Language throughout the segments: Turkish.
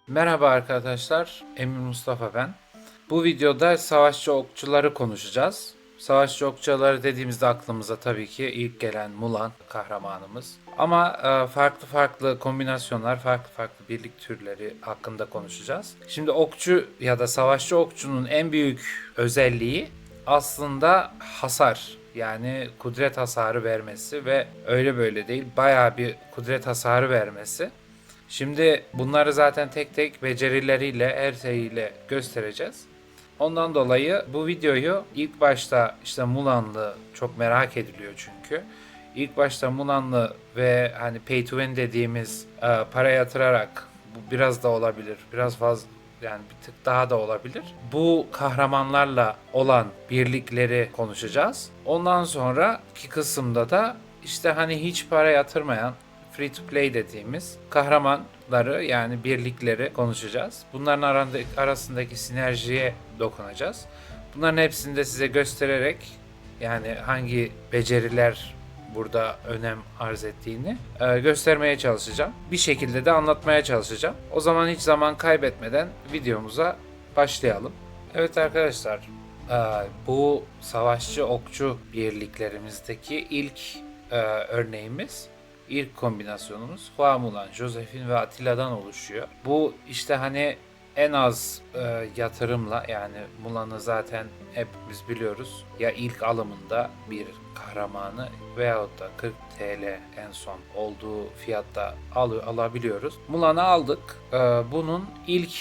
Merhaba arkadaşlar, Emir Mustafa ben. Bu videoda savaşçı okçuları konuşacağız. Savaşçı okçuları dediğimizde aklımıza tabii ki ilk gelen Mulan kahramanımız. Ama farklı farklı kombinasyonlar, farklı farklı birlik türleri hakkında konuşacağız. Şimdi okçu ya da savaşçı okçunun en büyük özelliği aslında hasar. Yani kudret hasarı vermesi ve öyle böyle değil, bayağı bir kudret hasarı vermesi. Şimdi bunları zaten tek tek becerileriyle, her şeyiyle göstereceğiz. Ondan dolayı bu videoyu ilk başta işte Mulanlı çok merak ediliyor çünkü. İlk başta Mulanlı ve hani pay to win dediğimiz para yatırarak bu biraz da olabilir, biraz fazla yani bir tık daha da olabilir. Bu kahramanlarla olan birlikleri konuşacağız. Ondan sonraki kısımda da işte hani hiç para yatırmayan free to play dediğimiz kahramanları yani birlikleri konuşacağız. Bunların arasındaki sinerjiye dokunacağız. Bunların hepsini de size göstererek yani hangi beceriler burada önem arz ettiğini göstermeye çalışacağım. Bir şekilde de anlatmaya çalışacağım. O zaman hiç zaman kaybetmeden videomuza başlayalım. Evet arkadaşlar, bu savaşçı okçu birliklerimizdeki ilk örneğimiz, İlk kombinasyonumuz Hua Mulan, Josephine ve Atilla'dan oluşuyor. Bu işte hani en az yatırımla yani Mulan'ı zaten hepimiz biliyoruz. Ya ilk alımında bir kahramanı veyahut da 40 TL en son olduğu fiyatta alabiliyoruz. Mulan'ı aldık. Bunun ilk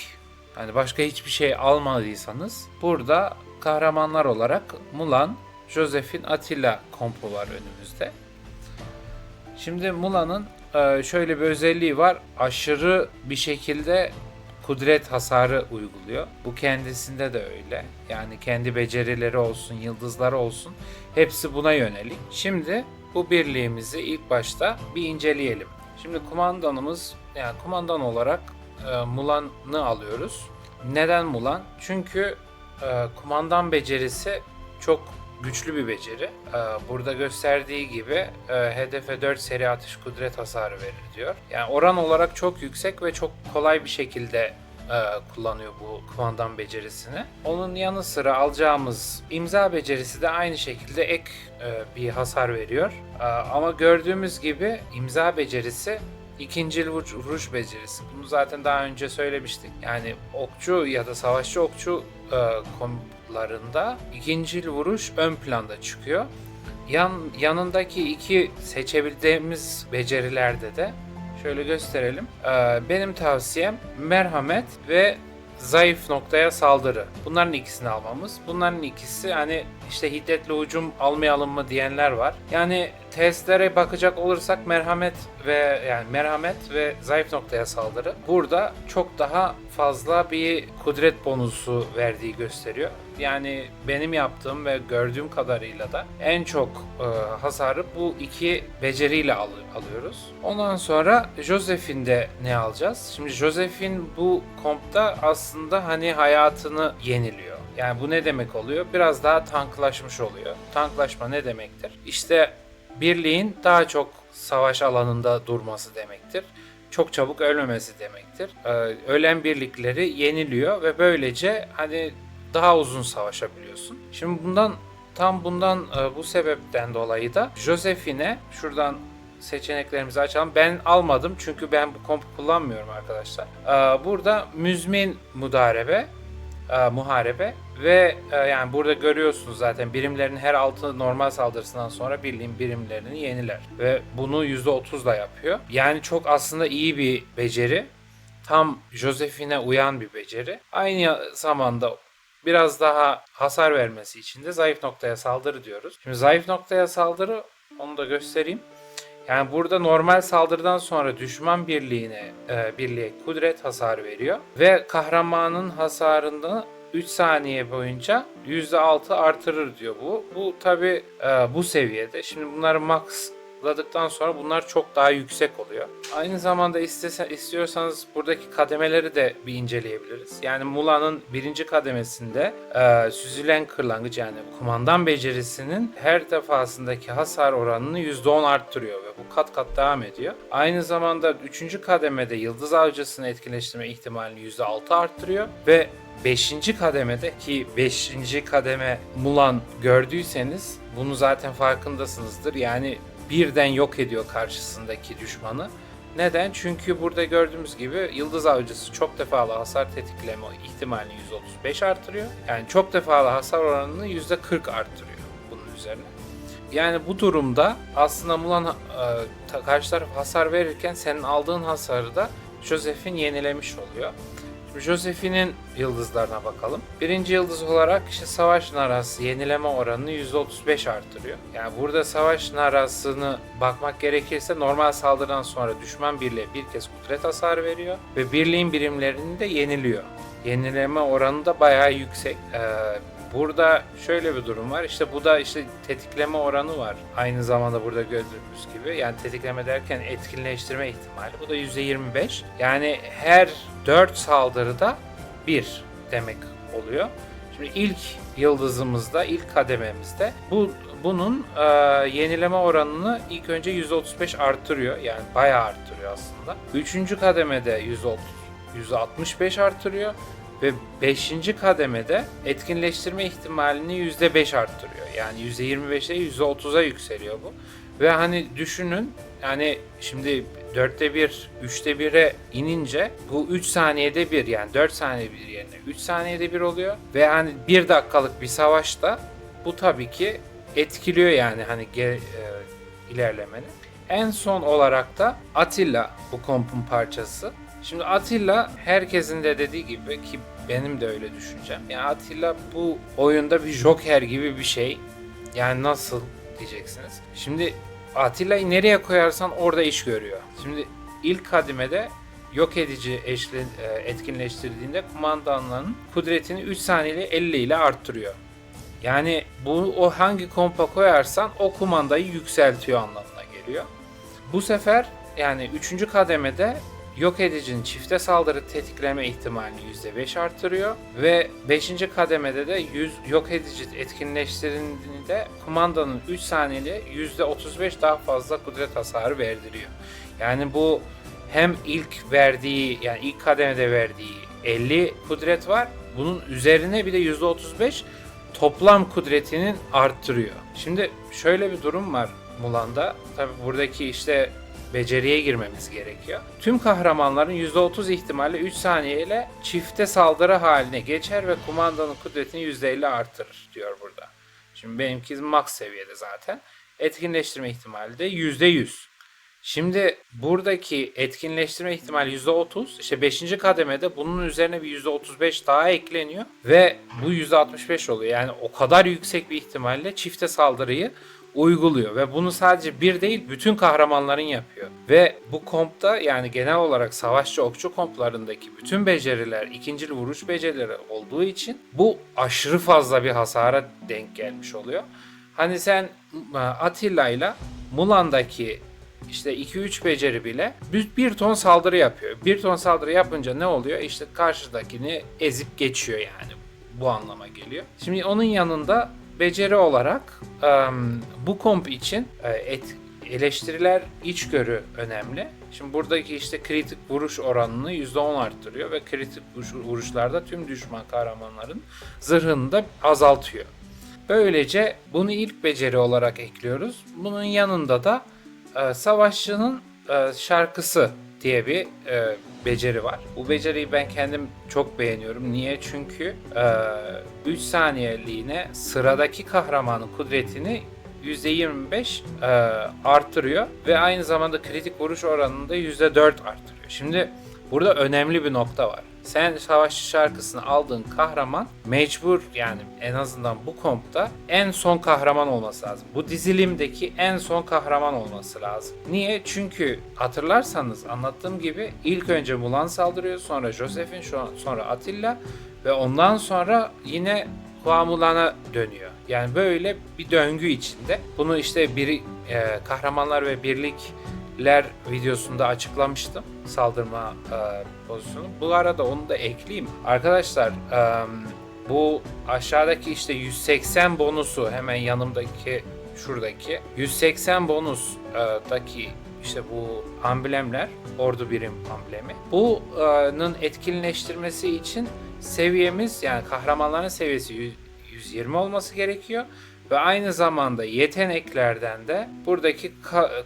hani başka hiçbir şey almadıysanız burada kahramanlar olarak Mulan, Josephine, Attila kompo var önümüzde. Şimdi Mula'nın şöyle bir özelliği var. Aşırı bir şekilde kudret hasarı uyguluyor. Bu kendisinde de öyle. Yani kendi becerileri olsun, yıldızları olsun hepsi buna yönelik. Şimdi bu birliğimizi ilk başta bir inceleyelim. Şimdi kumandanımız yani kumandan olarak Mulan'ı alıyoruz. Neden Mulan? Çünkü kumandan becerisi çok güçlü bir beceri. Burada gösterdiği gibi hedefe 4 seri atış kudret hasarı verir diyor. Yani oran olarak çok yüksek ve çok kolay bir şekilde kullanıyor bu kumandan becerisini. Onun yanı sıra alacağımız imza becerisi de aynı şekilde ek bir hasar veriyor. Ama gördüğümüz gibi imza becerisi İkincil vuruş becerisi. Bunu zaten daha önce söylemiştik. Yani okçu ya da savaşçı okçu konularında ikincil vuruş ön planda çıkıyor. Yanındaki iki seçebildiğimiz becerilerde de şöyle gösterelim. Benim tavsiyem merhamet ve zayıf noktaya saldırı. Bunların ikisini almamız. Bunların ikisi hani işte hiddetli hücum almayalım mı diyenler var. Yani testlere bakacak olursak merhamet ve zayıf noktaya saldırı burada çok daha fazla bir kudret bonusu verdiği gösteriyor. Yani benim yaptığım ve gördüğüm kadarıyla da en çok hasarı bu iki beceriyle alıyoruz. Ondan sonra Josephine'de ne alacağız? Şimdi Josephine bu kompta aslında hani hayatını yeniliyor. Yani bu ne demek oluyor? Biraz daha tanklaşmış oluyor. Tanklaşma ne demektir? İşte birliğin daha çok savaş alanında durması demektir. Çok çabuk ölmemesi demektir. Ölen birlikleri yeniliyor ve böylece hani daha uzun savaşabiliyorsun. Şimdi bundan bu sebepten dolayı da Josephine'e şuradan seçeneklerimizi açalım. Ben almadım çünkü ben bu kompu kullanmıyorum arkadaşlar. Burada müzmin muharebe ve yani burada görüyorsunuz zaten birimlerin her 6 normal saldırısından sonra birliğin birimlerini yeniler ve bunu %30 yapıyor. Yani çok aslında iyi bir beceri. Tam Josephine'e uyan bir beceri. Aynı zamanda biraz daha hasar vermesi için de zayıf noktaya saldırı diyoruz. Şimdi zayıf noktaya saldırı, onu da göstereyim. Yani burada normal saldırıdan sonra düşman birliğe kudret hasarı veriyor ve kahramanın hasarını 3 saniye boyunca %6 artırır diyor bu. Bu tabi bu seviyede. Şimdi bunları max hesapladıktan sonra bunlar çok daha yüksek oluyor. Aynı zamanda istiyorsanız buradaki kademeleri de bir inceleyebiliriz. Yani Mula'nın birinci kademesinde süzülen kırlangıç, yani kumandan becerisinin her defasındaki hasar oranını %10 arttırıyor ve bu kat kat devam ediyor. Aynı zamanda 3. kademede yıldız avcısını etkileştirme ihtimalini %6 arttırıyor ve 5. kademede, ki 5. kademe Mulan gördüyseniz bunu zaten farkındasınızdır. Yani birden yok ediyor karşısındaki düşmanı. Neden? Çünkü burada gördüğümüz gibi yıldız avcısı çok defalı hasar tetikleme ihtimalini %35 artırıyor. Yani çok defalı hasar oranını %40 arttırıyor bunun üzerine. Yani bu durumda aslında Mulan karşı taraf hasar verirken senin aldığın hasarı da Josephine yenilemiş oluyor. Şimdi Josephine'in yıldızlarına bakalım. Birinci yıldız olarak işte savaş narası yenileme oranını %35 artırıyor. Yani burada savaş narasını bakmak gerekirse normal saldırıdan sonra düşman birliğe bir kez kudret hasarı veriyor ve birliğin birimlerini de yeniliyor. Yenileme oranı da bayağı yüksek. Burada şöyle bir durum var. İşte bu da işte tetikleme oranı var. Aynı zamanda burada gördüğümüz gibi. Yani tetikleme derken etkinleştirme ihtimali. Bu da %25. Yani her 4 saldırıda 1 demek oluyor. Şimdi ilk yıldızımızda, ilk kadememizde bunun yenileme oranını ilk önce %35 artırıyor. Yani bayağı artırıyor aslında. 3. kademede %65 artırıyor. Ve 5. kademede etkinleştirme ihtimalini %5 arttırıyor. Yani %25'e %30'a yükseliyor bu. Ve hani düşünün, yani şimdi 4'te 1, 3'te 1'e inince bu 3 saniyede bir, yani 4 saniyede bir yerine 3 saniyede bir oluyor. Ve hani 1 dakikalık bir savaşta bu tabii ki etkiliyor yani hani ilerlemeni. En son olarak da Attila bu kompun parçası. Şimdi Attila herkesin de dediği gibi, ki benim de öyle düşüneceğim. Yani Attila bu oyunda bir Joker gibi bir şey. Yani nasıl diyeceksiniz. Şimdi Attila'yı nereye koyarsan orada iş görüyor. Şimdi ilk kademede yok edici etkinleştirdiğinde kumandanların kudretini 3 saniyeli 50 ile arttırıyor. Yani o hangi kompa koyarsan o kumandayı yükseltiyor anlamına geliyor. Bu sefer yani 3. kademede yok edicinin çifte saldırı tetikleme ihtimalini %5 artırıyor ve 5. kademede de yok edici etkinleştirildiğinde kumandanın 3 saniyeli %35 daha fazla kudret hasarı verdiriyor. Yani bu hem ilk verdiği, yani ilk kademede verdiği 50 kudret var. Bunun üzerine bir de %35 toplam kudretinin arttırıyor. Şimdi şöyle bir durum var Mulan'da. Tabi buradaki işte beceriye girmemiz gerekiyor. Tüm kahramanların %30 ihtimalle 3 saniyeyle çifte saldırı haline geçer ve kumandanın kudretini %50 artırır diyor burada. Şimdi benimki max seviyede zaten. Etkinleştirme ihtimali de %100. Şimdi buradaki etkinleştirme ihtimali %30. İşte 5. kademede bunun üzerine bir %35 daha ekleniyor ve bu %65 oluyor. Yani o kadar yüksek bir ihtimalle çifte saldırıyı uyguluyor ve bunu sadece bir değil bütün kahramanların yapıyor. Ve bu kompta, yani genel olarak savaşçı okçu komplarındaki bütün beceriler ikincil vuruş becerileri olduğu için bu aşırı fazla bir hasara denk gelmiş oluyor. Hani sen Attila ile Mulan'daki işte 2-3 beceri bile 1 ton saldırı yapıyor. 1 ton saldırı yapınca ne oluyor? İşte karşıdakini ezip geçiyor yani. Bu anlama geliyor. Şimdi onun yanında beceri olarak bu komp için eleştiriler içgörü önemli. Şimdi buradaki işte kritik vuruş oranını %10 arttırıyor ve kritik vuruşlarda tüm düşman kahramanların zırhını da azaltıyor. Böylece bunu ilk beceri olarak ekliyoruz. Bunun yanında da savaşçının şarkısı diye bir beceri var. Bu beceriyi ben kendim çok beğeniyorum. Niye? Çünkü 3 saniyeliğine sıradaki kahramanın kudretini %25 artırıyor ve aynı zamanda kritik vuruş oranını da %4 artırıyor. Şimdi burada önemli bir nokta var. Sen savaşçı şarkısını aldığın kahraman mecbur, yani en azından bu kompta en son kahraman olması lazım. Bu dizilimdeki en son kahraman olması lazım. Niye? Çünkü hatırlarsanız anlattığım gibi ilk önce Mulan saldırıyor, sonra Josephine, sonra Attila ve ondan sonra yine Hua Mulan'a dönüyor. Yani böyle bir döngü içinde. Bunu işte kahramanlar ve birlikler videosunda açıklamıştım. Saldırma pozisyonu. Bu arada onu da ekleyeyim. Arkadaşlar bu aşağıdaki işte 180 bonusu hemen yanımdaki şuradaki 180 bonusdaki işte bu amblemler, ordu birim amblemi. Bunun etkinleştirmesi için seviyemiz, yani kahramanların seviyesi 120 olması gerekiyor. Ve aynı zamanda yeteneklerden de buradaki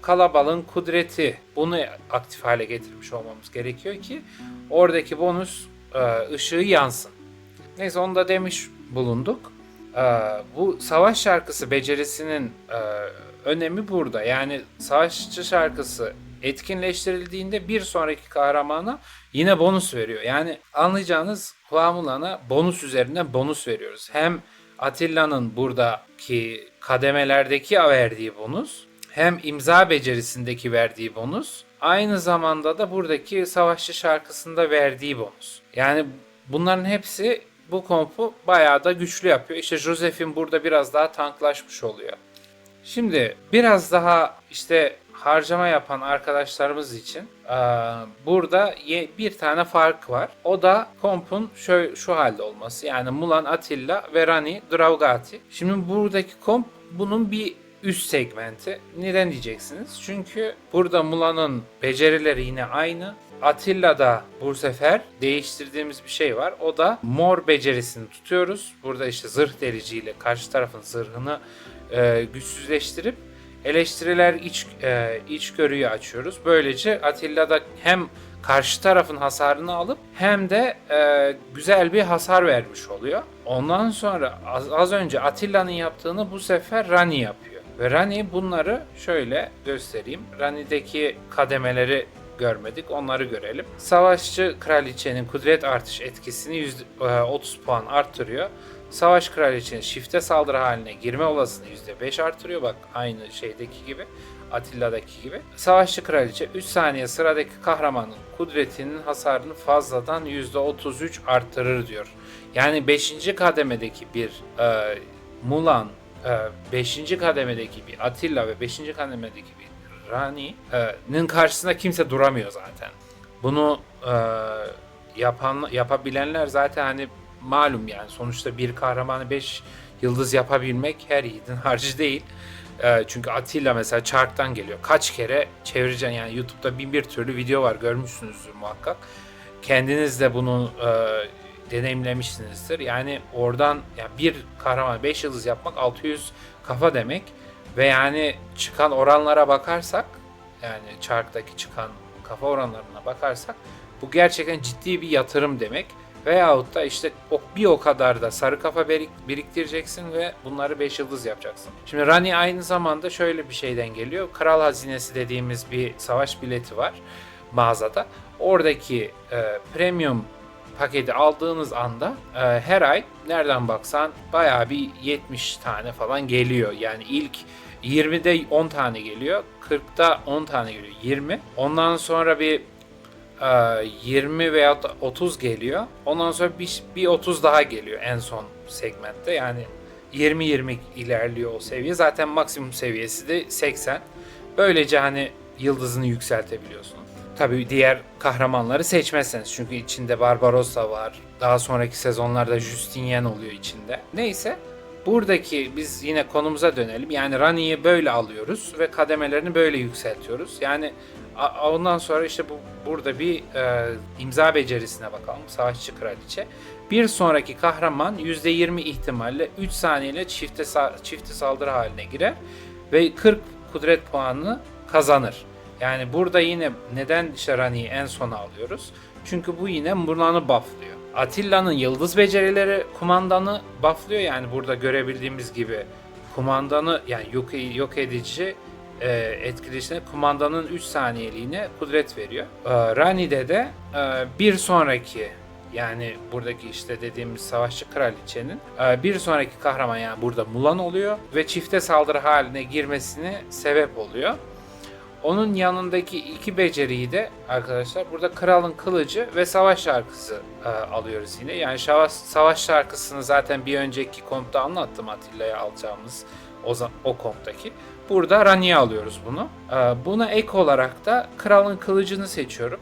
kalabalığın kudreti, bunu aktif hale getirmiş olmamız gerekiyor ki oradaki bonus ışığı yansın. Neyse, onu da demiş bulunduk. Bu savaş şarkısı becerisinin önemi burada. Yani savaşçı şarkısı etkinleştirildiğinde bir sonraki kahramana yine bonus veriyor. Yani anlayacağınız Hua Mulan'a bonus üzerine bonus veriyoruz. Hem Atilla'nın buradaki kademelerdeki verdiği bonus, hem imza becerisindeki verdiği bonus, aynı zamanda da buradaki savaşçı şarkısında verdiği bonus. Yani bunların hepsi bu kompu bayağı da güçlü yapıyor. İşte Joseph'in burada biraz daha tanklaşmış oluyor. Şimdi biraz daha işte harcama yapan arkadaşlarımız için burada bir tane fark var. O da kompun şu halde olması. Yani Mulan, Attila ve Rani Draugati. Şimdi buradaki komp bunun bir üst segmenti. Neden diyeceksiniz? Çünkü burada Mulan'ın becerileri yine aynı. Attilla'da bu sefer değiştirdiğimiz bir şey var. O da mor becerisini tutuyoruz. Burada işte zırh deliciyle karşı tarafın zırhını güçsüzleştirip eleştiriler içgörüyü açıyoruz. Böylece Attilla'da hem karşı tarafın hasarını alıp hem de güzel bir hasar vermiş oluyor. Ondan sonra az önce Attilla'nın yaptığını bu sefer Rani yapıyor. Ve Rani bunları şöyle göstereyim. Rani'deki kademeleri görmedik. Onları görelim. Savaşçı kraliçenin kudret artış etkisini 30 puan arttırıyor. Savaş kraliçenin çifte saldırı haline girme olasılığını %5 artırıyor. Bak, aynı şeydeki gibi, Attilla'daki gibi. Savaşçı kraliçe 3 saniye sıradaki kahramanın kudretinin hasarını fazladan %33 arttırır diyor. Yani 5. kademedeki bir Mulan, 5. kademedeki bir Attila ve 5. kademedeki bir Rani'nin karşısında kimse duramıyor zaten. Bunu yapabilenler zaten hani malum, yani sonuçta bir kahramanı 5 yıldız yapabilmek her yiğidin harcı değil. Çünkü Attila mesela çarktan geliyor. Kaç kere çevireceksin, yani YouTube'da bin bir türlü video var, görmüşsünüzdür muhakkak. Kendiniz de bunu deneyimlemişsinizdir. Yani oradan bir kahraman 5 yıldız yapmak 600 kafa demek. Ve yani çıkan oranlara bakarsak, yani çarktaki çıkan kafa oranlarına bakarsak bu gerçekten ciddi bir yatırım demek. Veyahut da işte bir o kadar da sarı kafa biriktireceksin ve bunları 5 yıldız yapacaksın. Şimdi Rani aynı zamanda şöyle bir şeyden geliyor. Kral Hazinesi dediğimiz bir savaş bileti var mağazada. Oradaki premium paketi aldığınız anda her ay nereden baksan bayağı bir 70 tane falan geliyor. Yani ilk 20'de 10 tane geliyor. 40'ta 10 tane geliyor. 20. Ondan sonra bir 20 veya 30 geliyor. Ondan sonra bir 30 daha geliyor en son segmentte. Yani 20-20 ilerliyor o seviye. Zaten maksimum seviyesi de 80. Böylece hani yıldızını yükseltebiliyorsun. Tabii diğer kahramanları seçmezseniz. Çünkü içinde Barbarossa var. Daha sonraki sezonlarda Justinian oluyor içinde. Neyse. Buradaki biz yine konumuza dönelim. Yani Rani'yi böyle alıyoruz ve kademelerini böyle yükseltiyoruz. Yani ondan sonra işte burada bir imza becerisine bakalım. Savaşçı kraliçe. Bir sonraki kahraman %20 ihtimalle 3 saniyeyle çifte saldırı haline girer ve 40 kudret puanını kazanır. Yani burada yine neden işte Rani'yi en sona alıyoruz? Çünkü bu yine Mulan'ı bufflıyor. Attilla'nın yıldız becerileri kumandanı bufflıyor. Yani burada görebildiğimiz gibi kumandanı, yani yok edici etkileşine kumandanın 3 saniyeliğine kudret veriyor. Rani'de de bir sonraki, yani buradaki işte dediğimiz savaşçı kraliçenin bir sonraki kahraman, yani burada Mulan oluyor ve çifte saldırı haline girmesine sebep oluyor. Onun yanındaki iki beceriyi de arkadaşlar burada Kralın Kılıcı ve Savaş Şarkısı alıyoruz yine. Yani Savaş Şarkısını zaten bir önceki kompta anlattım, Atilla'ya alacağımız o komptaki. Burada Rani'ye alıyoruz bunu. Buna ek olarak da Kralın Kılıcını seçiyorum.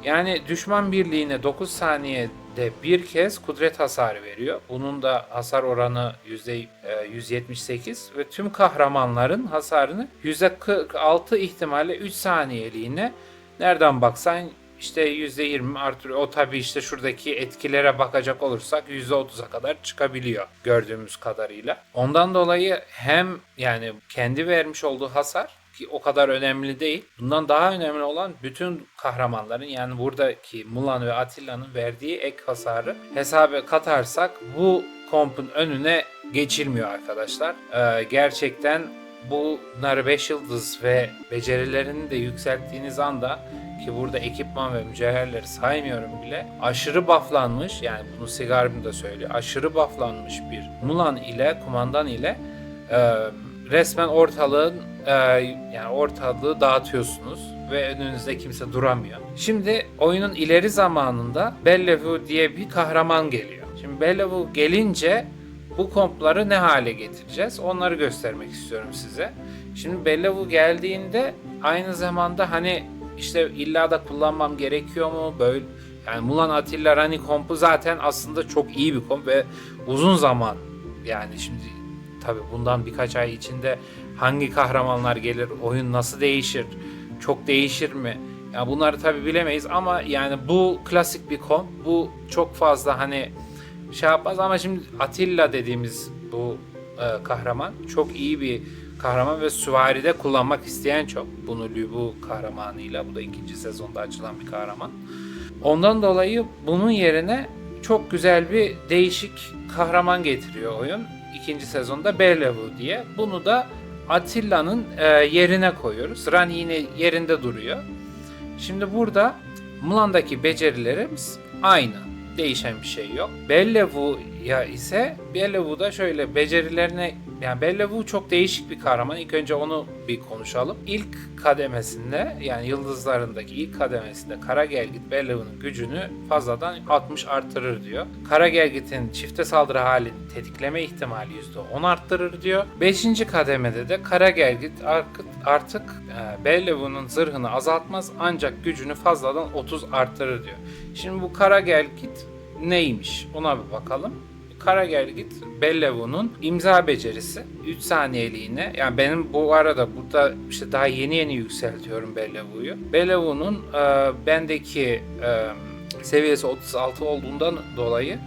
Yani düşman birliğine 9 saniyede bir kez kudret hasarı veriyor. Bunun da hasar oranı %178 ve tüm kahramanların hasarını %46 ihtimalle 3 saniyeliğine nereden baksan işte %20 artırıyor. O tabii işte şuradaki etkilere bakacak olursak %30'a kadar çıkabiliyor gördüğümüz kadarıyla. Ondan dolayı hem yani kendi vermiş olduğu hasar ki o kadar önemli değil. Bundan daha önemli olan bütün kahramanların, yani buradaki Mulan ve Atilla'nın verdiği ek hasarı hesaba katarsak bu kompun önüne geçilmiyor arkadaşlar. Gerçekten bunları 5 yıldız ve becerilerini de yükselttiğiniz anda, ki burada ekipman ve mücevherleri saymıyorum bile, aşırı bufflanmış, yani bunu Sigarm da söylüyor, aşırı bufflanmış bir Mulan ile kumandan ile resmen ortalığı dağıtıyorsunuz ve önünüzde kimse duramıyor. Şimdi oyunun ileri zamanında Bellevue diye bir kahraman geliyor. Şimdi Bellevue gelince bu kompları ne hale getireceğiz? Onları göstermek istiyorum size. Şimdi Bellevue geldiğinde aynı zamanda hani işte illa da kullanmam gerekiyor mu? Böyle yani Mulan, Atilla, Rani kompu zaten aslında çok iyi bir komp ve uzun zaman, yani şimdi tabii bundan birkaç ay içinde hangi kahramanlar gelir, oyun nasıl değişir, çok değişir mi? Yani bunları tabii bilemeyiz ama yani bu klasik bir komp. Bu çok fazla hani şey yapmaz ama şimdi Atilla dediğimiz bu kahraman çok iyi bir kahraman ve süvaride kullanmak isteyen çok. Bunu Lü Bu kahramanıyla, bu da 2. sezonda açılan bir kahraman. Ondan dolayı bunun yerine çok güzel bir değişik kahraman getiriyor oyun. 2. sezonda Bellevue diye. Bunu da Atilla'nın yerine koyuyoruz. Rani yine yerinde duruyor. Şimdi burada Mulan'daki becerilerimiz aynı. Değişen bir şey yok. Bellevue'ya ise Bellevue'da şöyle becerilerine, yani Bellevue çok değişik bir kahraman. İlk önce onu bir konuşalım. İlk kademesinde, yani yıldızlarındaki ilk kademesinde Kara Gelgit Bellevue'nun gücünü fazladan 60 artırır diyor. Kara Gelgit'in çifte saldırı halini tetikleme ihtimali %10 arttırır diyor. 5. kademede de Kara Gelgit artık Bellevue'nun zırhını azaltmaz ancak gücünü fazladan 30 artırır diyor. Şimdi bu Kara Gelgit neymiş? Ona bir bakalım. Kara Gelgit Bellevue'nun imza becerisi 3 saniyeliğine, yani benim bu arada burada işte daha yeni yükseltiyorum Bellevue'yu. Bellevue'nun bendeki seviyesi 36 olduğundan dolayı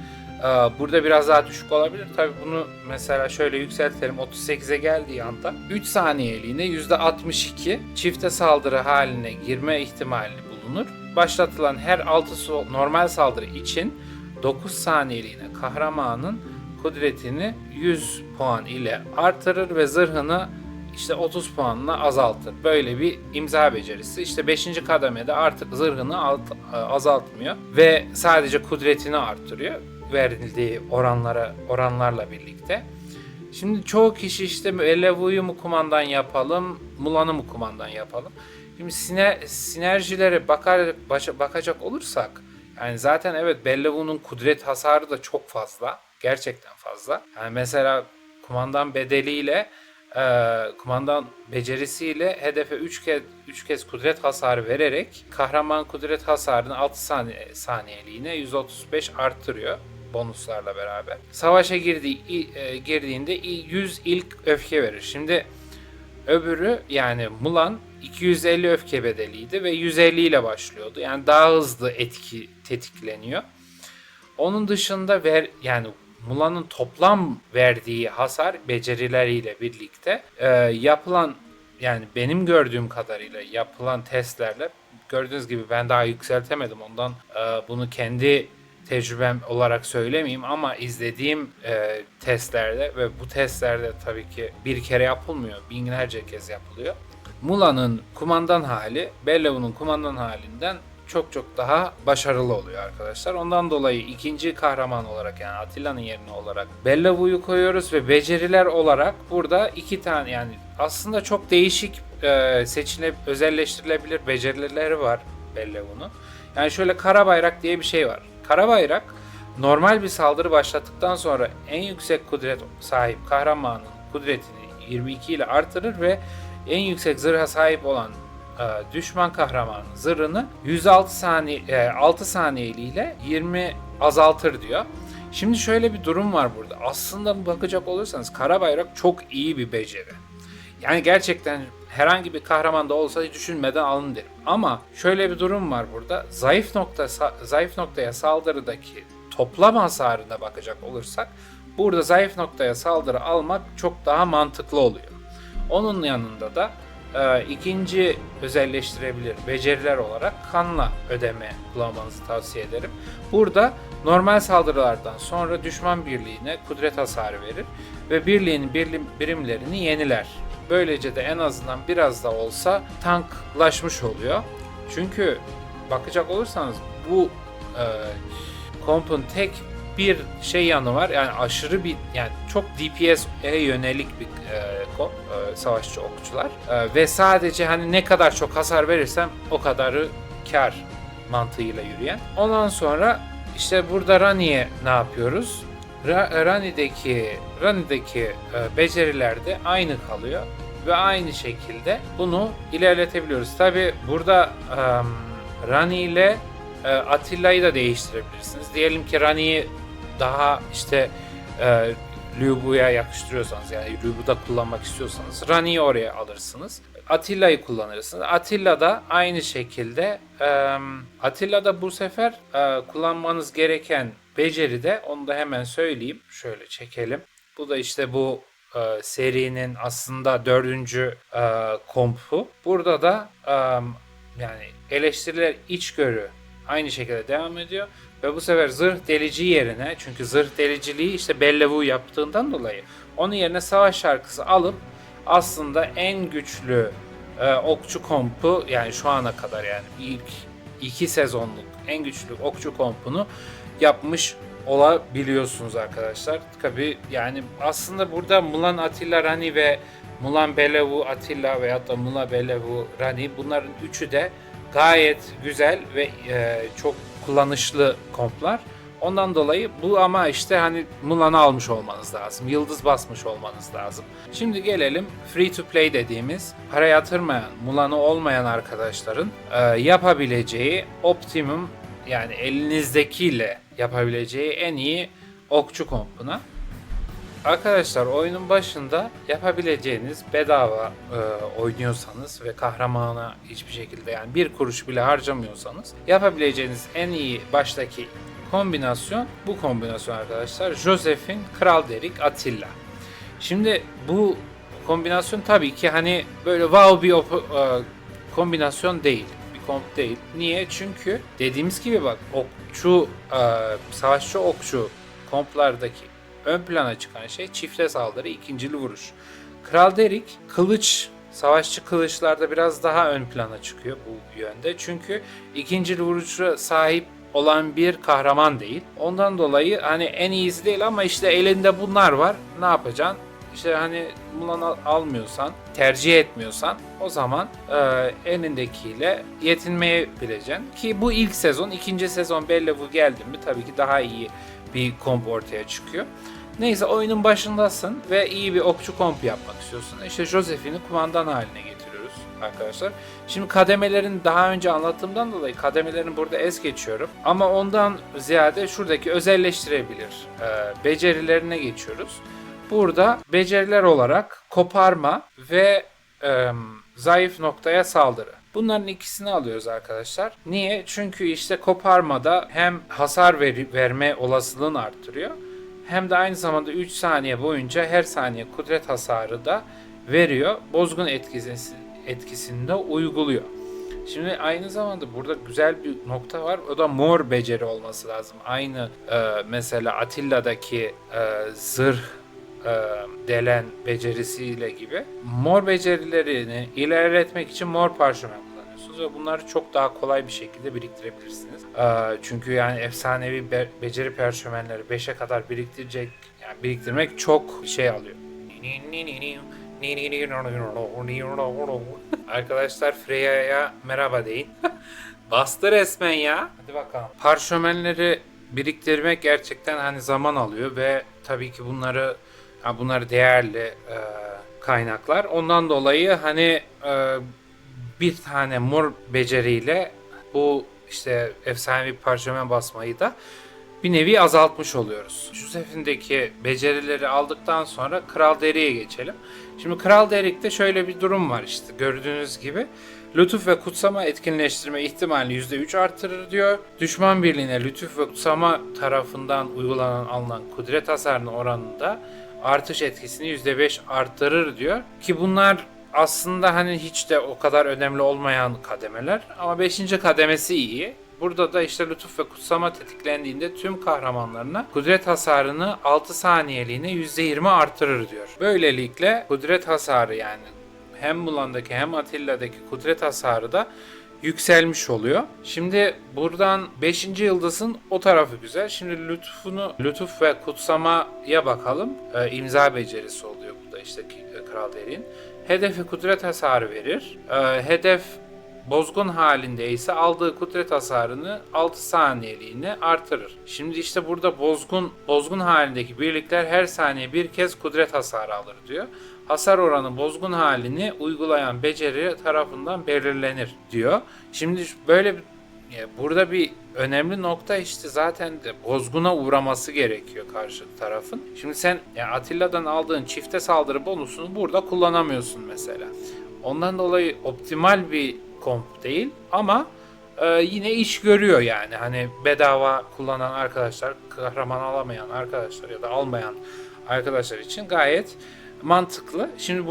burada biraz daha düşük olabilir. Tabi bunu mesela şöyle yükseltelim, 38'e geldiği anda 3 saniyeliğine %62 çifte saldırı haline girme ihtimali bulunur. Başlatılan her 6 normal saldırı için 9 saniyeliğine kahramanın kudretini 100 puan ile artırır ve zırhını işte 30 puanla azaltır. Böyle bir imza becerisi. İşte 5. kademede artık zırhını azaltmıyor ve sadece kudretini artırıyor verildiği oranlarla birlikte. Şimdi çoğu kişi işte Bellevue'yu mu kumandan yapalım, Mulan'ı mı kumandan yapalım? Şimdi sinerjilere bakacak olursak, yani zaten evet Bellevue'nun kudret hasarı da çok fazla. Gerçekten fazla. Yani mesela kumandan bedeliyle kumandan becerisiyle hedefe 3 kez kudret hasarı vererek kahraman kudret hasarını 6 saniyeliğine 135 arttırıyor bonuslarla beraber. Savaşa girdiğinde 100 ilk öfke verir. Şimdi öbürü, yani Mulan 250 öfke bedeliydi ve 150 ile başlıyordu. Yani daha hızlı etki tetikleniyor. Onun dışında yani Mulan'ın toplam verdiği hasar becerileriyle birlikte yapılan, yani benim gördüğüm kadarıyla yapılan testlerle, gördüğünüz gibi ben daha yükseltemedim ondan, bunu kendi tecrübem olarak söylemeyeyim ama izlediğim testlerde ve bu testlerde tabii ki bir kere yapılmıyor, binlerce kez yapılıyor. Mulan'ın kumandan hali Bellevue'nun kumandan halinden çok daha başarılı oluyor arkadaşlar. Ondan dolayı ikinci kahraman olarak, yani Atilla'nın yerine olarak Bellevue'yu koyuyoruz ve beceriler olarak burada 2 tane, yani aslında çok değişik özelleştirilebilir becerileri var Bellevu'nun. Yani şöyle Karabayrak diye bir şey var. Karabayrak normal bir saldırı başlattıktan sonra en yüksek kudret sahip kahramanın kudretini 22 ile artırır ve en yüksek zırha sahip olan düşman kahramanın zırhını 6 saniyeliğine 20 azaltır diyor. Şimdi şöyle bir durum var burada. Aslında bakacak olursanız Karabayrak çok iyi bir beceri. Yani gerçekten herhangi bir kahraman da olsa hiç düşünmeden alın derim. Ama şöyle bir durum var burada. Zayıf noktaya saldırıdaki toplam hasarına bakacak olursak burada zayıf noktaya saldırı almak çok daha mantıklı oluyor. Onun yanında da ikinci özelleştirebilir beceriler olarak kanla ödeme kullanmanızı tavsiye ederim. Burada normal saldırılardan sonra düşman birliğine kudret hasarı verir ve birliğin birimlerini yeniler. Böylece de en azından biraz da olsa tanklaşmış oluyor. Çünkü bakacak olursanız bu kompun tek bir yanı var. Yani aşırı bir, yani çok DPS'e yönelik bir savaşçı okçular. Ve sadece hani ne kadar çok hasar verirsem o kadarı kar mantığıyla yürüyen. Ondan sonra işte burada Rani'ye ne yapıyoruz? Rani'deki beceriler de aynı kalıyor ve aynı şekilde bunu ilerletebiliyoruz. Tabi burada Rani ile Atilla'yı da değiştirebilirsiniz. Diyelim ki Rani'yi daha işte Liu Bu'ya yakıştırıyorsanız, yani Liu Bu'da kullanmak istiyorsanız Rani'yi oraya alırsınız. Atilla'yı kullanırsınız. Atilla da aynı şekilde Atilla'da bu sefer kullanmanız gereken beceri de, onu da hemen söyleyeyim. Şöyle çekelim. Bu da işte bu serinin aslında 4. kompu. Burada da yani eleştiriler içgörü aynı şekilde devam ediyor. Ve bu sefer zırh delici yerine, çünkü zırh deliciliği işte Bellevu yaptığından dolayı onun yerine savaş şarkısı alıp aslında en güçlü okçu kompu, yani şu ana kadar, yani ilk 2 sezonluk en güçlü okçu kompunu yapmış olabiliyorsunuz arkadaşlar. Tabi yani aslında burada Mulan Atilla Rani ve Mulan Bellevu Atilla veyahut da Mulan Bellevu Rani, bunların üçü de gayet güzel ve çok kullanışlı komplar. Ondan dolayı bu, ama işte hani Mulan'ı almış olmanız lazım. Yıldız basmış olmanız lazım. Şimdi gelelim free to play dediğimiz, para yatırmayan, Mulan'ı olmayan arkadaşların yapabileceği optimum, yani elinizdekiyle yapabileceği en iyi okçu kompuna. Arkadaşlar, oyunun başında yapabileceğiniz, bedava oynuyorsanız ve kahramana hiçbir şekilde, yani bir kuruş bile harcamıyorsanız, yapabileceğiniz en iyi baştaki kombinasyon bu kombinasyon arkadaşlar. Joseph'in Kral Derik Atilla. Şimdi bu kombinasyon tabii ki hani böyle wow bir kombinasyon değil. Bir komp değil. Niye? Çünkü dediğimiz gibi bak, okçu, savaşçı okçu komplardaki ön plana çıkan şey çifte saldırı, ikincili vuruş. Kral Derik kılıç, savaşçı kılıçlarda biraz daha ön plana çıkıyor bu yönde. Çünkü ikincili vuruşa sahip olan bir kahraman değil. Ondan dolayı hani en iyisi değil, ama işte elinde bunlar var. Ne yapacaksın? İşte hani Mulan almıyorsan, tercih etmiyorsan, o zaman elindekiyle yetinmeyi bileceksin. Ki bu ilk sezon, ikinci sezon Bellevu geldi mi tabii ki daha iyi bir komp ortaya çıkıyor. Neyse, oyunun başındasın ve iyi bir okçu komp yapmak istiyorsun. İşte Joseph'ini kumandan haline getiriyoruz arkadaşlar. Şimdi kademelerin, daha önce anlattığımdan dolayı kademelerini burada es geçiyorum. Ama ondan ziyade şuradaki özelleştirebilir becerilerine geçiyoruz. Burada beceriler olarak koparma ve zayıf noktaya saldırı. Bunların ikisini alıyoruz arkadaşlar. Niye? Çünkü işte koparmada hem hasar verme olasılığını arttırıyor, hem de aynı zamanda 3 saniye boyunca her saniye kudret hasarı da veriyor. Bozgun etkisini de uyguluyor. Şimdi aynı zamanda burada güzel bir nokta var. O da mor beceri olması lazım. Aynı mesela Atilla'daki zırh delen becerisiyle gibi. Mor becerilerini ilerletmek için mor parşömen kullanıyorsunuz ve bunları çok daha kolay bir şekilde biriktirebilirsiniz. Çünkü yani efsanevi beceri parşömenleri 5'e kadar biriktirmek çok şey alıyor. Arkadaşlar Freya'ya merhaba deyin. Bastı resmen ya. Hadi bakalım. Parşömenleri biriktirmek gerçekten hani zaman alıyor ve tabii ki bunlar değerli kaynaklar. Ondan dolayı hani bir tane mor beceriyle bu işte efsanevi parşömen basmayı da bir nevi azaltmış oluyoruz. Joseph'indeki becerileri aldıktan sonra Kral Derik'e geçelim. Şimdi Kral Derik'te şöyle bir durum var işte gördüğünüz gibi. Lütuf ve kutsama etkinleştirme ihtimalini %3 artırır diyor. Düşman birliğine lütuf ve kutsama tarafından alınan kudret hasarının oranında artış etkisini %5 arttırır diyor. Ki bunlar aslında hani hiç de o kadar önemli olmayan kademeler ama 5. kademesi iyi. Burada da işte lütuf ve kutsama tetiklendiğinde tüm kahramanlarına kudret hasarını 6 saniyeliğine %20 artırır diyor. Böylelikle kudret hasarı yani hem Mulan'daki hem Atilla'daki kudret hasarı da yükselmiş oluyor. Şimdi buradan 5. yıldızın o tarafı güzel. Şimdi lütuf ve kutsamaya bakalım. İmza becerisi oluyor bu da işte Kral Derik'in. Hedefe kudret hasarı verir. Hedef bozgun halinde ise aldığı kudret hasarını 6 saniyeliğine artırır. Şimdi işte burada bozgun halindeki birlikler her saniye bir kez kudret hasarı alır diyor. Hasar oranı bozgun halini uygulayan beceri tarafından belirlenir diyor. Şimdi burada bir önemli nokta işte zaten de bozguna uğraması gerekiyor karşı tarafın. Şimdi sen Atilla'dan aldığın çifte saldırı bonusunu burada kullanamıyorsun mesela. Ondan dolayı optimal bir komp değil ama yine iş görüyor yani. Hani bedava kullanan arkadaşlar, kahraman alamayan arkadaşlar ya da almayan arkadaşlar için gayet mantıklı. Şimdi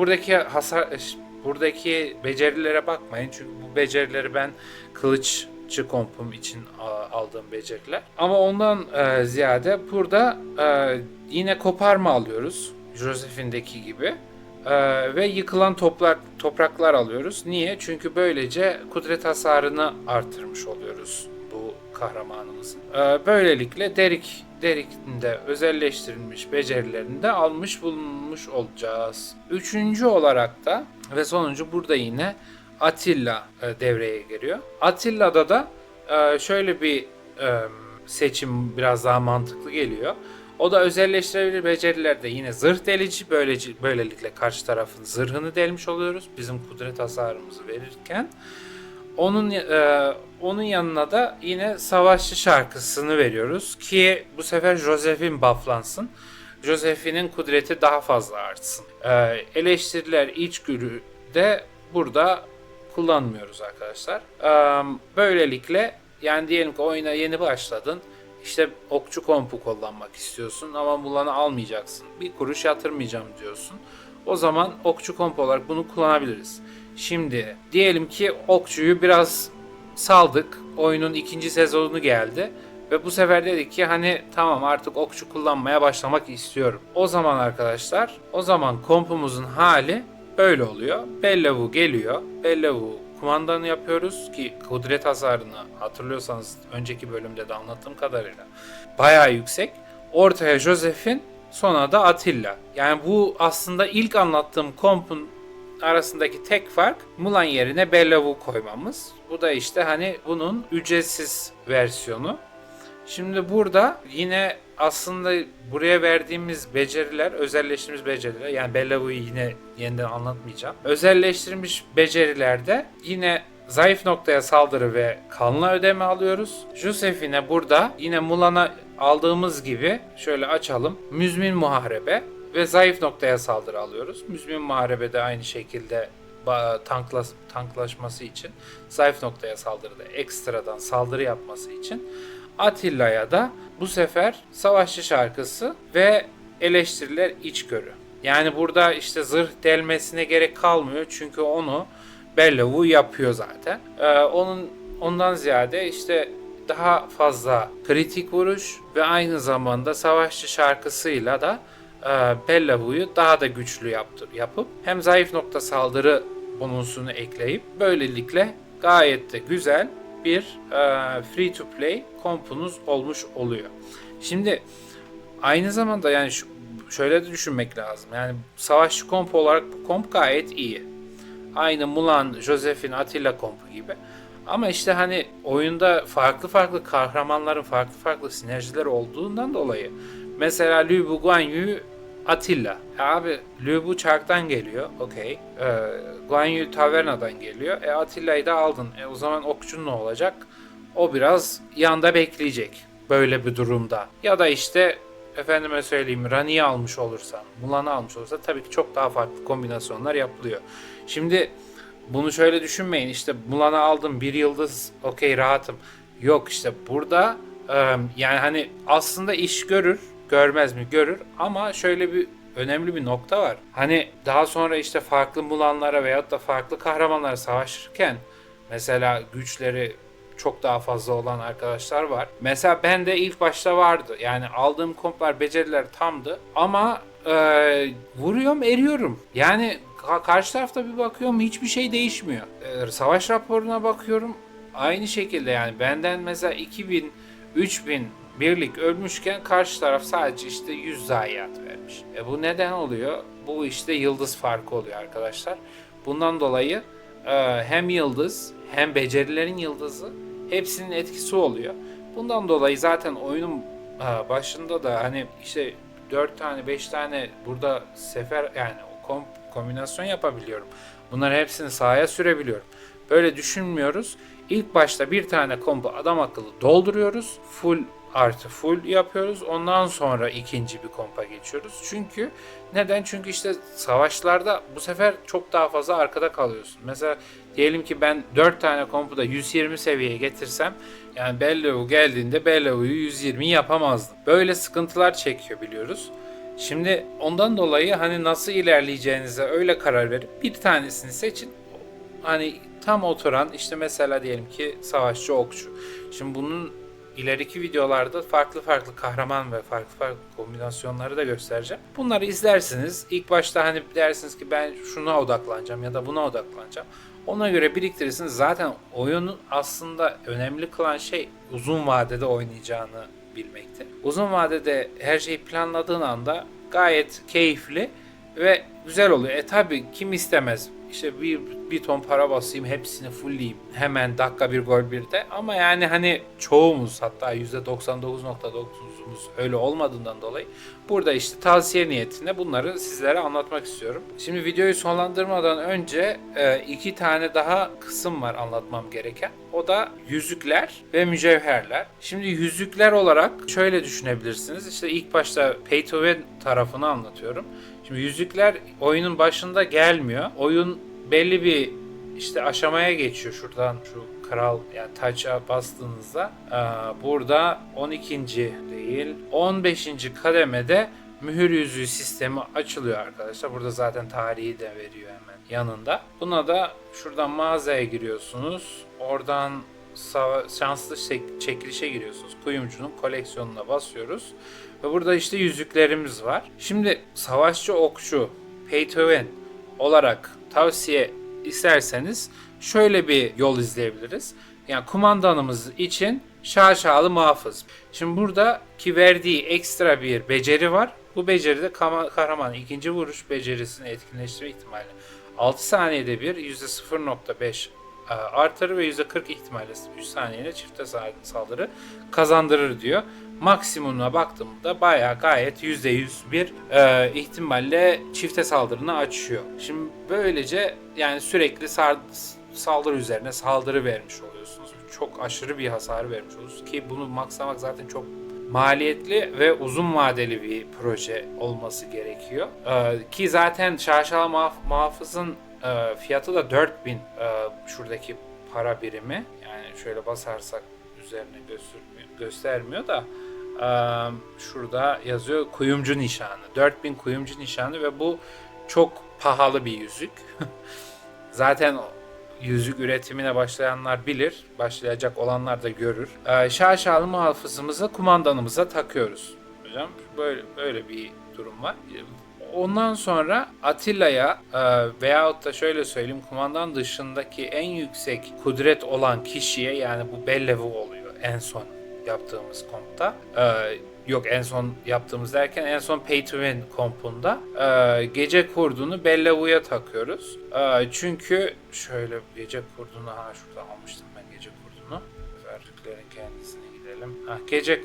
buradaki becerilere bakmayın çünkü bu becerileri ben kılıççı kompum için aldığım beceriler. Ama ondan ziyade burada yine koparma alıyoruz. Joseph'indeki gibi. Ve yıkılan topraklar alıyoruz. Niye? Çünkü böylece kudret hasarını artırmış oluyoruz bu kahramanımızın. Böylelikle Derik'in de özelleştirilmiş becerilerini de almış bulunmuş olacağız. Üçüncü olarak da ve sonuncu burada yine Atilla devreye giriyor. Atilla'da da şöyle bir seçim biraz daha mantıklı geliyor. O da özelleştirebilir becerilerde yine zırh delici. Böylelikle karşı tarafın zırhını delmiş oluyoruz. Bizim kudret hasarımızı verirken. Onun yanına da yine savaşçı şarkısını veriyoruz. Ki bu sefer Joseph'in bufflansın. Joseph'inin kudreti daha fazla artsın. Eleştiriler içgörü de burada kullanmıyoruz arkadaşlar. Böylelikle yani diyelim ki oyuna yeni başladın. İşte okçu kompu kullanmak istiyorsun ama Mulan'ı almayacaksın. Bir kuruş yatırmayacağım diyorsun. O zaman okçu kompu olarak bunu kullanabiliriz. Şimdi diyelim ki okçuyu biraz saldık. Oyunun 2. sezonu geldi. Ve bu sefer dedik ki hani tamam artık okçu kullanmaya başlamak istiyorum. O zaman arkadaşlar kompumuzun hali böyle oluyor. Bellevu geliyor. Bellevu kumandanı yapıyoruz ki kudret hasarını hatırlıyorsanız önceki bölümde de anlattığım kadarıyla bayağı yüksek. Ortaya Joseph'in sonra da Atilla. Yani bu aslında ilk anlattığım kompun arasındaki tek fark Mulan yerine Bellevu koymamız. Bu da işte hani bunun ücretsiz versiyonu. Şimdi burada yine aslında buraya verdiğimiz beceriler, özelleştirilmiş beceriler, yani Bellavu'yu yine yeniden anlatmayacağım. Özelleştirilmiş becerilerde yine zayıf noktaya saldırı ve kanla ödeme alıyoruz. Joseph'ine burada yine Mulan'a aldığımız gibi şöyle açalım. Müzmin muharebe ve zayıf noktaya saldırı alıyoruz. Müzmin muharebe de aynı şekilde tanklaşması için, zayıf noktaya saldırıda ekstradan saldırı yapması için. Atilla'ya da bu sefer savaşçı şarkısı ve eleştiriler içgörü. Yani burada işte zırh delmesine gerek kalmıyor çünkü onu Bellevu yapıyor zaten. Ondan ziyade işte daha fazla kritik vuruş ve aynı zamanda savaşçı şarkısıyla da Bellavu'yu daha da güçlü yapıp hem zayıf nokta saldırı bonusunu ekleyip böylelikle gayet de güzel bir free to play kompunuz olmuş oluyor. Şimdi aynı zamanda yani şöyle de düşünmek lazım. Yani savaşçı komp olarak bu komp gayet iyi. Aynı Mulan, Josephine, Attila kompu gibi. Ama işte hani oyunda farklı farklı kahramanların farklı farklı sinerjileri olduğundan dolayı mesela Lü Bu, Guan Yu, Attila. Abi Lü Bu çarktan geliyor. Okey. Guan Yu tavernadan geliyor. Attila'yı da aldın. O zaman okçun ne olacak? O biraz yanda bekleyecek. Böyle bir durumda. Ya da işte efendime söyleyeyim Rani'yi almış olursan, Mulan'ı almış olursan tabii ki çok daha farklı kombinasyonlar yapılıyor. Şimdi bunu şöyle düşünmeyin, işte Mulan'ı aldım bir yıldız okey rahatım. Yok, işte burada yani hani aslında iş görür, görmez mi görür, ama şöyle bir önemli bir nokta var. Hani daha sonra işte farklı Mulan'lara veyahut da farklı kahramanlara savaşırken mesela güçleri çok daha fazla olan arkadaşlar var. Mesela ben de ilk başta vardı. Yani aldığım komplar, beceriler tamdı. Ama vuruyorum, eriyorum. Yani karşı tarafta bir bakıyorum hiçbir şey değişmiyor. Savaş raporuna bakıyorum. Aynı şekilde yani benden mesela 2000, 3000 birlik ölmüşken karşı taraf sadece işte 100 zayiat vermiş. Bu neden oluyor? Bu işte yıldız farkı oluyor arkadaşlar. Bundan dolayı hem yıldız hem becerilerin yıldızı hepsinin etkisi oluyor. Bundan dolayı zaten oyunun başında da hani işte 4 tane 5 tane burada sefer yani kombinasyon yapabiliyorum. Bunların hepsini sahaya sürebiliyorum. Böyle düşünmüyoruz. İlk başta bir tane kompu adam akıllı dolduruyoruz. Full artı full yapıyoruz. Ondan sonra ikinci bir kompa geçiyoruz. Çünkü neden? Çünkü işte savaşlarda bu sefer çok daha fazla arkada kalıyorsun. Mesela diyelim ki ben 4 tane kompu da 120 seviyeye getirsem yani Bellevu geldiğinde Bellevu'yu 120 yapamazdım. Böyle sıkıntılar çekiyor biliyoruz. Şimdi ondan dolayı hani nasıl ilerleyeceğinize öyle karar verip bir tanesini seçin. Hani tam oturan işte mesela diyelim ki savaşçı okçu. Şimdi bunun ileriki videolarda farklı farklı kahraman ve farklı farklı kombinasyonları da göstereceğim. Bunları izlersiniz. İlk başta hani dersiniz ki ben şuna odaklanacağım ya da buna odaklanacağım. Ona göre biriktirirsiniz. Zaten oyunun aslında önemli kılan şey uzun vadede oynayacağını bilmektir. Uzun vadede her şeyi planladığın anda gayet keyifli ve güzel oluyor. Tabi kim istemez işte bir ton para basayım hepsini fullleyeyim hemen dakika bir gol bir de, ama yani hani çoğumuz hatta %99.9'umuz öyle olmadığından dolayı burada işte tavsiye niyetine bunları sizlere anlatmak istiyorum. Şimdi videoyu sonlandırmadan önce iki tane daha kısım var anlatmam gereken. O da yüzükler ve mücevherler. Şimdi yüzükler olarak şöyle düşünebilirsiniz. İşte ilk başta Pay to Win tarafını anlatıyorum. Şimdi yüzükler oyunun başında gelmiyor. Oyun belli bir işte aşamaya geçiyor. Şuradan şu kral yani taça bastığınızda burada 12. değil 15. kademede mühür yüzüğü sistemi açılıyor arkadaşlar. Burada zaten tarihi de veriyor hemen yanında. Buna da şuradan mağazaya giriyorsunuz. Oradan şanslı çekilişe giriyorsunuz. Kuyumcunun koleksiyonuna basıyoruz. Ve burada işte yüzüklerimiz var. Şimdi savaşçı okçu Pay to Win olarak tavsiye isterseniz şöyle bir yol izleyebiliriz. Yani kumandanımız için şaşalı muhafız. Şimdi buradaki verdiği ekstra bir beceri var. Bu beceride kahramanın ikinci vuruş becerisini etkinleştirme ihtimali 6 saniyede bir %0.5 artırır ve %40 ihtimalle 3 saniyede çifte saldırı kazandırır diyor. Maksimumuna baktığımda bayağı gayet %100 bir ihtimalle çifte saldırını açıyor. Şimdi böylece yani sürekli saldırı üzerine saldırı vermiş oluyorsunuz. Çok aşırı bir hasar vermiş oluyorsunuz ki bunu maksamak zaten çok maliyetli ve uzun vadeli bir proje olması gerekiyor. Ki zaten şaşalı muhafızın fiyatı da 4000 şuradaki para birimi. Yani şöyle basarsak üzerine göstermiyor da şurada yazıyor kuyumcu nişanı. 4000 kuyumcu nişanı ve bu çok pahalı bir yüzük. Zaten yüzük üretimine başlayanlar bilir. Başlayacak olanlar da görür. Şaşalı muhafızımızı kumandanımıza takıyoruz. Hocam böyle bir durum var. Ondan sonra Attila'ya veyahut da şöyle söyleyeyim kumandan dışındaki en yüksek kudret olan kişiye yani bu Bellevu oluyor en son yaptığımız kompta. Yok, en son yaptığımız derken en son Pay to Win kompunda gece kurdunu Bellavu'ya takıyoruz. Çünkü şöyle gece kurdunu şurada almıştım ben gece kurdunu. Verdiklerin kendisine gidelim. Gece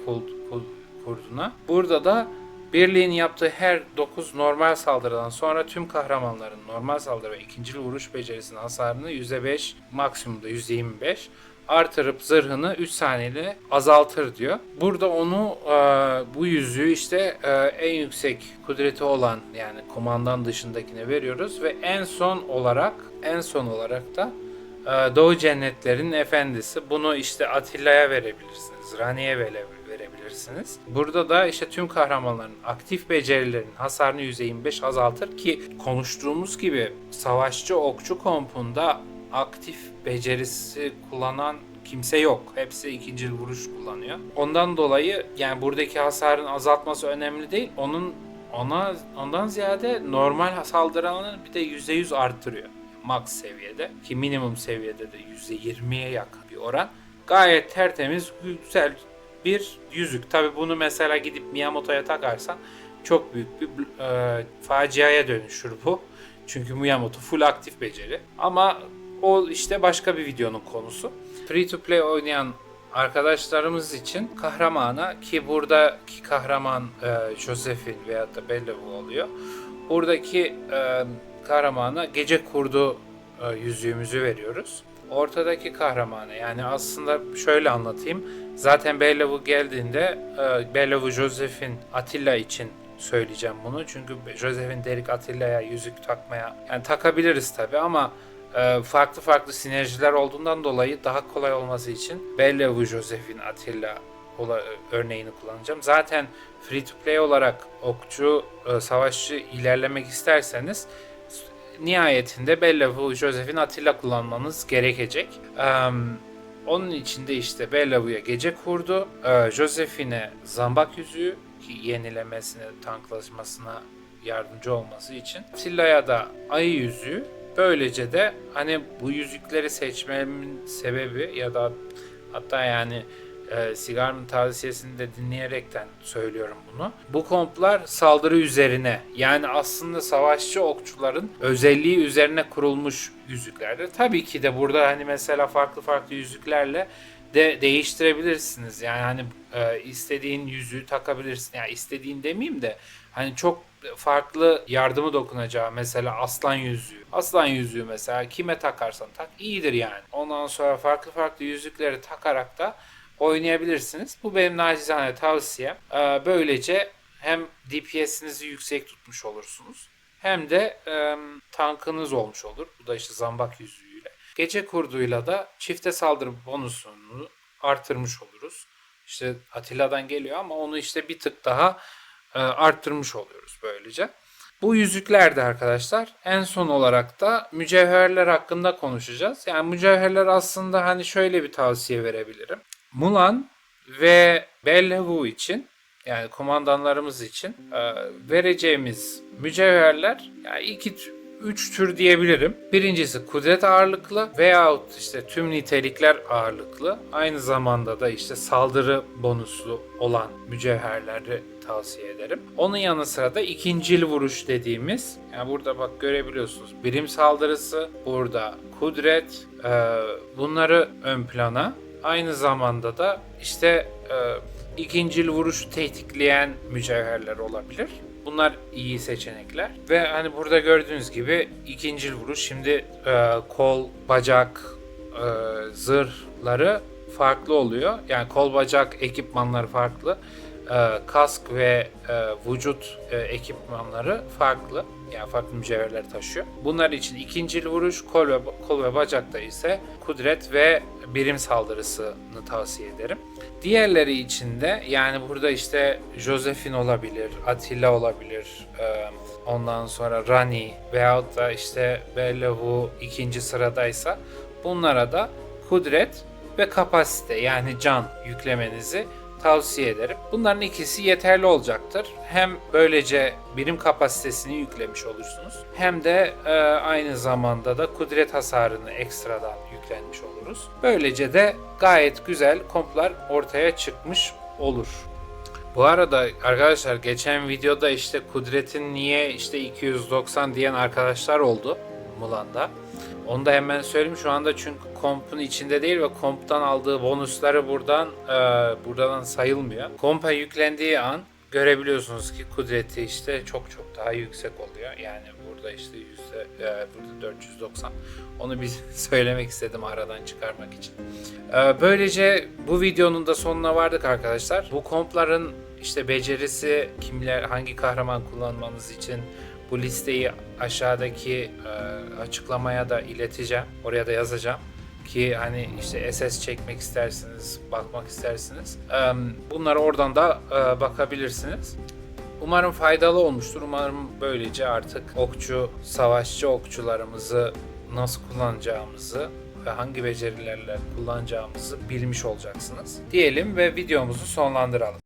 kurduna. Burada da birliğin yaptığı her 9 normal saldırıdan sonra tüm kahramanların normal saldırı ve ikincil vuruş becerisinin hasarını %5, maksimumda %25 artırıp zırhını 3 saniyede azaltır diyor. Burada onu bu yüzüğü işte en yüksek kudreti olan yani komandan dışındakine veriyoruz ve en son olarak da Doğu Cennetlerin Efendisi. Bunu işte Atilla'ya verebilirsiniz, Rani'ye verebilirsiniz. Burada da işte tüm kahramanların aktif becerilerinin hasarını %25 azaltır ki konuştuğumuz gibi savaşçı okçu kompunda aktif becerisi kullanan kimse yok. Hepsi ikinci vuruş kullanıyor. Ondan dolayı yani buradaki hasarın azaltması önemli değil. Ondan ziyade normal saldırılarını bir de %100 arttırıyor. Max seviyede ki minimum seviyede de %20'ye yakın bir oran. Gayet tertemiz, güzel bir yüzük. Tabi bunu mesela gidip Miyamoto'ya takarsan çok büyük bir faciaya dönüşür bu. Çünkü Miyamoto full aktif beceri. Ama o işte başka bir videonun konusu. Free to play oynayan arkadaşlarımız için kahramana, ki buradaki kahraman Josephine veyahut da Bellevue oluyor. Buradaki kahramana gece kurdu yüzüğümüzü veriyoruz. Ortadaki kahramana, yani aslında şöyle anlatayım. Zaten Bellevue geldiğinde Bellevue, Josephine, Attila için söyleyeceğim bunu. Çünkü Josephine Derek Attila'ya yüzük takmaya yani takabiliriz tabi ama farklı sinerjiler olduğundan dolayı daha kolay olması için Bellevue, Josephine, Attila örneğini kullanacağım. Zaten free to play olarak okçu, savaşçı ilerlemek isterseniz nihayetinde Bellevue, Josephine, Attila kullanmanız gerekecek. Onun için de işte Bellevue'ya gece kurdu, Josephine'e zambak yüzüğü ki yenilemesine, tanklaşmasına yardımcı olması için, Attila'ya da ayı yüzüğü. Böylece de hani bu yüzükleri seçmemin sebebi ya da hatta yani Sigar'ın tavsiyesini de dinleyerekten söylüyorum bunu. Bu komplar saldırı üzerine, yani aslında savaşçı okçuların özelliği üzerine kurulmuş yüzüklerdir. Tabii ki de burada hani mesela farklı yüzüklerle de değiştirebilirsiniz. Yani hani istediğin yüzüğü takabilirsin. Yani istediğin demeyeyim de hani çok farklı yardımı dokunacağı, mesela aslan yüzüğü. Aslan yüzüğü mesela kime takarsan tak iyidir yani. Ondan sonra farklı yüzükleri takarak da oynayabilirsiniz. Bu benim nacizane tavsiyem. Böylece hem DPS'inizi yüksek tutmuş olursunuz hem de tankınız olmuş olur. Bu da işte zambak yüzüğüyle. Gece kurduyla da çifte saldırı bonusunu artırmış oluruz. İşte Atilla'dan geliyor ama onu işte bir tık daha arttırmış oluyoruz böylece. Bu yüzüklerde arkadaşlar en son olarak da mücevherler hakkında konuşacağız. Yani mücevherler aslında hani şöyle bir tavsiye verebilirim. Mulan ve Bellevue için, yani komandanlarımız için vereceğimiz mücevherler yani 3 tür diyebilirim. Birincisi kudret ağırlıklı veyahut işte tüm nitelikler ağırlıklı. Aynı zamanda da işte saldırı bonuslu olan mücevherleri tavsiye ederim. Onun yanı sıra da ikincil vuruş dediğimiz, yani burada bak görebiliyorsunuz, birim saldırısı, burada kudret, bunları ön plana. Aynı zamanda da işte ikincil vuruşu tetikleyen mücevherler olabilir. Bunlar iyi seçenekler. Ve hani burada gördüğünüz gibi ikincil vuruş şimdi kol, bacak, zırhları farklı oluyor. Yani kol, bacak ekipmanları farklı. Kask ve vücut ekipmanları farklı. Yani farklı mücevherler taşıyor. Bunlar için ikincil vuruş, kol ve bacakta ise kudret ve birim saldırısını tavsiye ederim. Diğerleri için de yani burada işte Josephine olabilir, Attila olabilir, ondan sonra Rani veyahut da işte Bellevue ikinci sıradaysa bunlara da kudret ve kapasite, yani can yüklemenizi tavsiye ederim. Bunların ikisi yeterli olacaktır. Hem böylece birim kapasitesini yüklemiş olursunuz hem de aynı zamanda da kudret hasarını ekstradan yüklenmiş oluruz. Böylece de gayet güzel komplar ortaya çıkmış olur. Bu arada arkadaşlar geçen videoda işte Kudret'in niye işte 290 diyen arkadaşlar oldu Mulan'da. Onu da hemen söyleyeyim şu anda çünkü kompun içinde değil ve komptan aldığı bonusları buradan sayılmıyor. Kompa yüklendiği an görebiliyorsunuz ki Kudret'i işte çok daha yüksek oluyor. Yani burada işte burada 490. Onu bir söylemek istedim aradan çıkarmak için. Böylece bu videonun da sonuna vardık arkadaşlar. Bu kompların işte becerisi, hangi kahraman kullanmanız için bu listeyi aşağıdaki açıklamaya da ileteceğim. Oraya da yazacağım ki hani işte SS çekmek istersiniz, bakmak istersiniz. Bunları oradan da bakabilirsiniz. Umarım faydalı olmuştur. Umarım böylece artık savaşçı okçularımızı nasıl kullanacağımızı ve hangi becerilerle kullanacağımızı bilmiş olacaksınız. Diyelim ve videomuzu sonlandıralım.